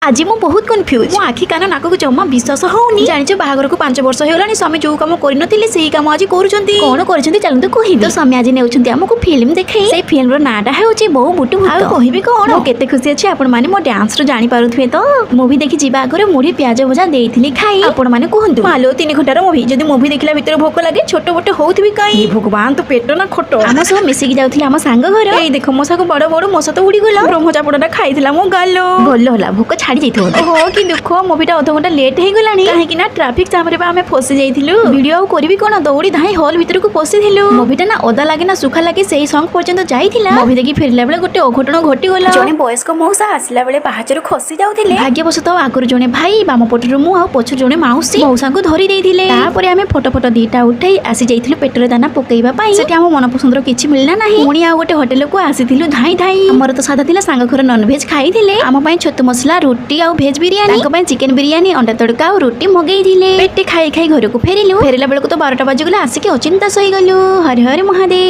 आज मु बहुत कन्फ्यूज मो आखि कान नाक को जमा विश्वास होनी जानिछ बाहागर को 5 वर्ष हेलानी स्वामी जो काम करनथिले सेही काम आज करूछंती कोन करछंती चलंतु कहिबी तो स्वामी आज नेउछंती हमको फिल्म देखाई से फिल्म रो नाटा हेउची बहु बुटु आ कहिबी कोन मो केते खुशी अछि आपण माने मो डांस रो जानि पारुथबे तो मूवी देखि जिबा आगरे मुढी प्याज भजा देइथिली खाई आपण माने कहंतु मालो 3 घंटा रो मूवी जदी मूवी देखिला भीतर भोक लागे छोटो बोटे होउथबी काई भगवान तो पेट ना खोटो हम सब मिसी की जाउथिले हम सांग घर एई देखो मोसा को बड़ बड़ मोसा तो उडी गेला ब्रह्मचा पडा खाइथिला मो गालो भलो होला भोक छाडी जाइथो ओहो कि दुख मूवीटा अध घंटा लेट हो गलानी काहे ना ट्रैफिक जाम रे आमे फसी जाइथिलु वीडियो आउ करबी कोन दौड़ी धाई हॉल भीतर को पसिथिलु मूवीटा ना ओदा लागे ना सुखा लागे सेही संग पर्यंत जाइथिला मूवी देखि फेरला बेले गोटे अघटन घटी गला जने वयस्क मौसा आसला बेले पहाचर खसी जाउथिले भाग्यवशत आगर जने भाई बाम पटरु मु आ पछ जने माउसी मौसा को धरि देइथिले तापरे आमे फोटो फोटो दीटा उठाई आसी जाइथिलु पेटर दाना पकेइबा पाई सेठी हम मन पसंदर किछि मिलना नाही पुणी आ गोटे होटल को आसीथिलु धाई धाई हमर तो सादा थिला सांग घर नॉन वेज खाइथिले हम पई छतु मसला रोटी आ वेज बिरयानी चिकेन बिरयानी अंडा तड़का और रोटी मगई पेटे खाई खाई घर को फेरिलु फेरला बेलू तो 12टा बाजी गला आसिक अचिंता सही गलु हर हर महादेव।